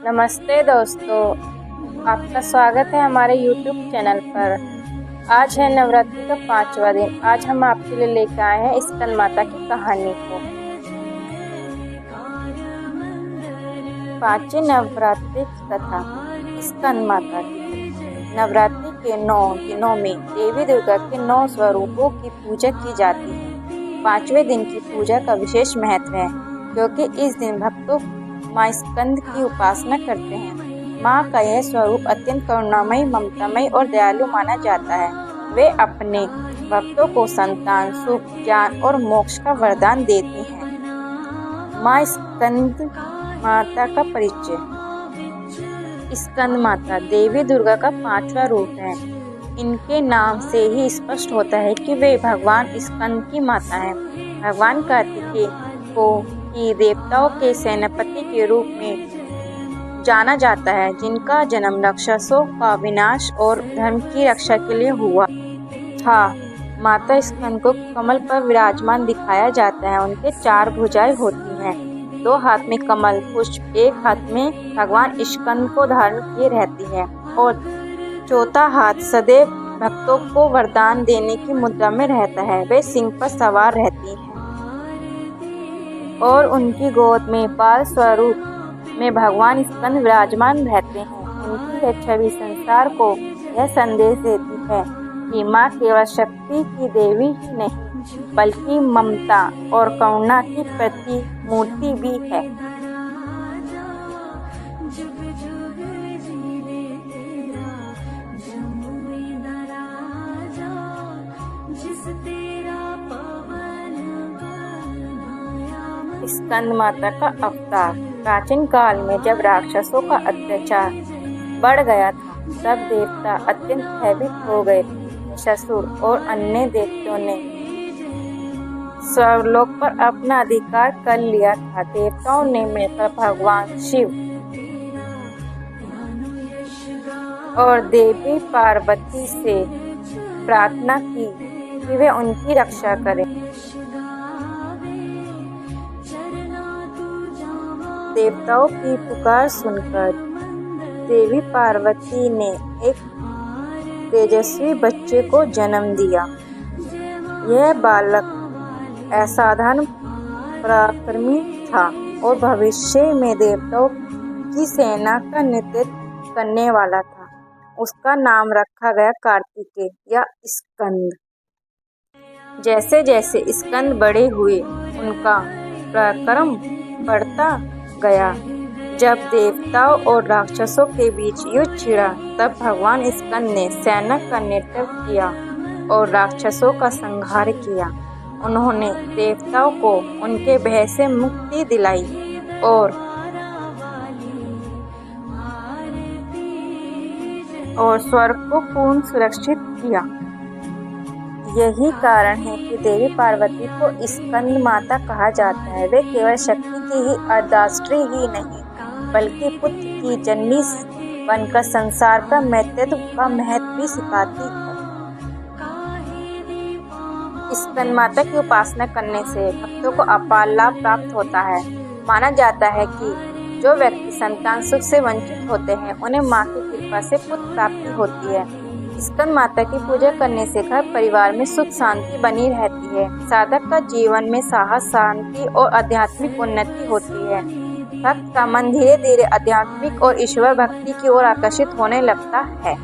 नमस्ते दोस्तों, आपका स्वागत है हमारे YouTube चैनल पर। आज है नवरात्रि का 5वां दिन। आज हम आपके लिए लेकर आए हैं स्कंद माता की कहानी को। पांचवी नवरात्रि की कथा स्कंद माता की। नवरात्रि के 9 दिनों में देवी दुर्गा के 9 स्वरूपों की पूजा की जाती है। 5वें दिन की पूजा का विशेष महत्व है क्योंकि इस दिन भक्तों माँ स्कंद की उपासना करते हैं। माँ का यह स्वरूप अत्यंत करुणामयी, ममतामयी और दयालु माना जाता है। वे अपने भक्तों को संतान, सुख, ज्ञान और मोक्ष का वरदान देती हैं। माँ स्कंद माता का परिचय। स्कंद माता देवी दुर्गा का 5वां रूप है। इनके नाम से ही स्पष्ट होता है कि वे भगवान स्कंद की माता हैं। भगवान कार्तिकेय को ही देवताओं के सेनापति के रूप में जाना जाता है, जिनका जन्म राक्षसों का विनाश और धर्म की रक्षा के लिए हुआ था। माता स्कंद को कमल पर विराजमान दिखाया जाता है। उनके 4 भुजाएं होती हैं, 2 हाथ में कमल पुष्प, 1 हाथ में भगवान स्कंद को धारण किए रहती है और चौथा हाथ सदैव भक्तों को वरदान देने की मुद्रा में रहता है। वे सिंह पर सवार रहती हैं और उनकी गोद में बाल स्वरूप में भगवान स्कंद विराजमान रहते हैं। उनकी यह छवि संसार को यह संदेश देती है कि माँ केवल शक्ति की देवी ही नहीं बल्कि ममता और करुणा की प्रतिमूर्ति भी है। स्कंद माता का अवतार। प्राचीन काल में जब राक्षसों का अत्याचार बढ़ गया था, तब देवता अत्यंत भयभीत हो गए थे। ससुर और अन्य देवताओं ने स्वर्गलोक पर अपना अधिकार कर लिया था। देवताओं ने मिलकर भगवान शिव और देवी पार्वती से प्रार्थना की कि वे उनकी रक्षा करें। देवताओं की पुकार सुनकर देवी पार्वती ने एक तेजस्वी बच्चे को जन्म दिया। यह बालक असाधारण पराक्रमी था और भविष्य में देवताओं की सेना का नेतृत्व करने वाला था। उसका नाम रखा गया कार्तिकेय या स्कंद। जैसे जैसे स्कंद बड़े हुए, उनका पराक्रम बढ़ता गया। जब देवताओं और राक्षसों के बीच युद्ध छिड़ा, तब भगवान स्कंद ने सेना का नेतृत्व किया और राक्षसों का संहार किया। उन्होंने देवताओं को उनके भय से मुक्ति दिलाई और स्वर्ग को पूर्ण सुरक्षित किया। यही कारण है कि देवी पार्वती को स्कंद माता कहा जाता है। वे केवल शक्ति की ही अर्धाष्ट्री ही नहीं बल्कि पुत्र की जननी बनकर संसार का नेतृत्व का महत्व भी सिखाती है। स्कंद माता की उपासना करने से भक्तों को अपार लाभ प्राप्त होता है। माना जाता है कि जो व्यक्ति संतान सुख से वंचित होते हैं, उन्हें माँ की कृपा से पुत्र प्राप्ति होती है। स्कंद माता की पूजा करने से घर परिवार में सुख शांति बनी रहती है। साधक का जीवन में साहस, शांति और आध्यात्मिक उन्नति होती है। भक्त का मन धीरे धीरे आध्यात्मिक और ईश्वर भक्ति की ओर आकर्षित होने लगता है।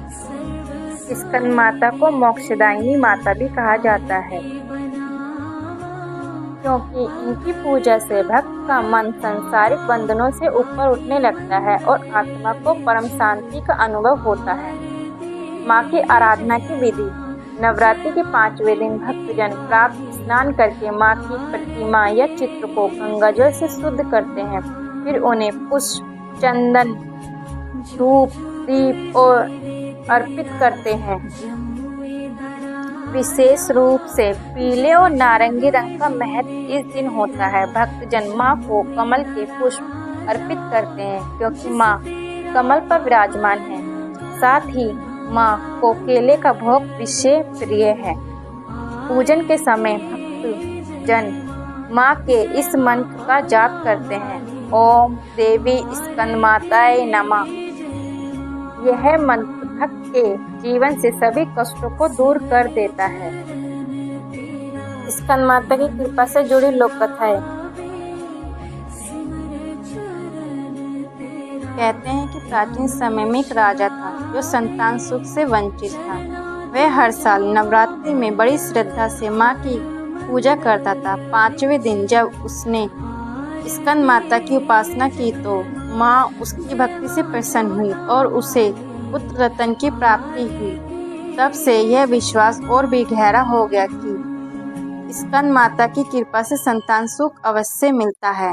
स्कंद माता को मोक्षदायिनी माता भी कहा जाता है क्योंकि इनकी पूजा से भक्त का मन सांसारिक बंधनों से ऊपर उठने लगता है और आत्मा को परम शांति का अनुभव होता है। माँ की आराधना की विधि। नवरात्रि के 5वें दिन भक्तजन प्रातः स्नान करके माँ की प्रतिमा या चित्र को गंगाजल से शुद्ध करते हैं। फिर उन्हें पुष्प, चंदन, धूप, दीप और अर्पित करते हैं। विशेष रूप से पीले और नारंगी रंग का महत्व इस दिन होता है। भक्तजन माँ को कमल के पुष्प अर्पित करते हैं क्योंकि माँ कमल पर विराजमान है। साथ ही माँ को केले का भोग विशेष प्रिय है। पूजन के समय भक्तजन माँ के इस मंत्र का जाप करते हैं। ओम देवी स्कंदमाताए नमः। यह मंत्र भक्त के जीवन से सभी कष्टों को दूर कर देता है। स्कंदमाता की कृपा से जुड़ी लोक कथाएं। कहते हैं कि प्राचीन समय में एक राजा था जो संतान सुख से वंचित था। वह हर साल नवरात्रि में बड़ी श्रद्धा से माँ की पूजा करता था। 5वें दिन जब उसने स्कंद माता की उपासना की तो माँ उसकी भक्ति से प्रसन्न हुई और उसे पुत्र रत्न की प्राप्ति हुई। तब से यह विश्वास और भी गहरा हो गया कि स्कंद माता की कृपा से संतान सुख अवश्य मिलता है।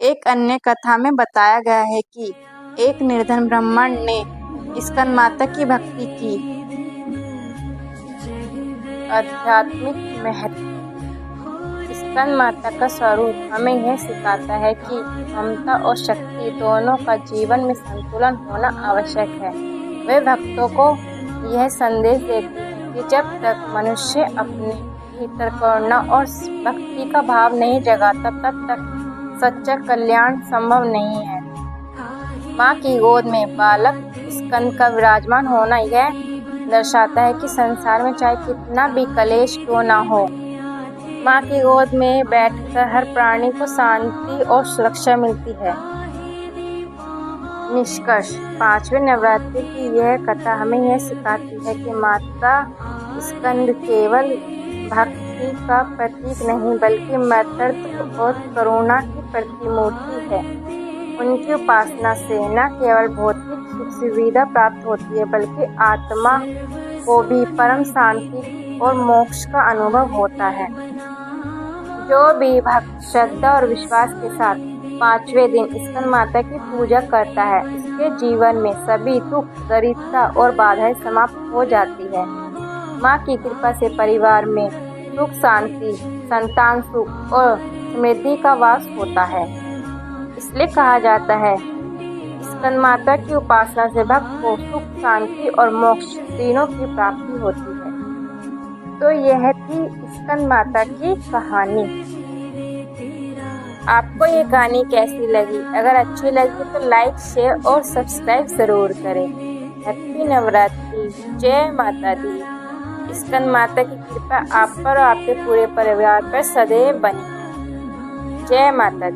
एक अन्य कथा में बताया गया है कि एक निर्धन ब्राह्मण ने स्कंद माता की भक्ति की। आध्यात्मिक महत्व। स्कंद माता का स्वरूप हमें यह सिखाता है कि ममता और शक्ति दोनों का जीवन में संतुलन होना आवश्यक है। वे भक्तों को यह संदेश देती है कि जब तक मनुष्य अपने भीतर करुणा और भक्ति का भाव नहीं जगाता तब तक सच्चा कल्याण संभव नहीं है। माँ की गोद में बालक स्कंद का विराजमान होना यह दर्शाता है कि संसार में चाहे कितना भी कलेश क्यों ना हो, माँ की गोद में बैठकर हर प्राणी को शांति और सुरक्षा मिलती है। निष्कर्ष। 5वें नवरात्रि की यह कथा हमें यह सिखाती है कि माता स्कंद केवल भक्ति का प्रतीक नहीं बल्कि मातृत्व और करुणा की प्रतिमूर्ति है। उनकी उपासना से न केवल भौतिक सुख सुविधा प्राप्त होती है बल्कि आत्मा को भी परम शांति और मोक्ष का अनुभव होता है। जो भी भक्त श्रद्धा और विश्वास के साथ 5वें दिन स्कंद माता की पूजा करता है उसके जीवन में सभी दुख दरिद्रता और बाधाएं समाप्त हो जाती है। माँ की कृपा से परिवार में सुख शांति, संतान सुख और समृद्धि का वास होता है। इसलिए कहा जाता है स्कंद माता की उपासना से भक्त को सुख शांति और मोक्ष तीनों की प्राप्ति होती है। तो यह थी स्कंद माता की कहानी। आपको ये कहानी कैसी लगी? अगर अच्छी लगी तो लाइक शेयर और सब्सक्राइब जरूर करें। हैप्पी नवरात्रि। जय माता दी। स्कंद माता की कृपा आप पर और आपके पूरे परिवार पर सदैव बनी। जय माता दी।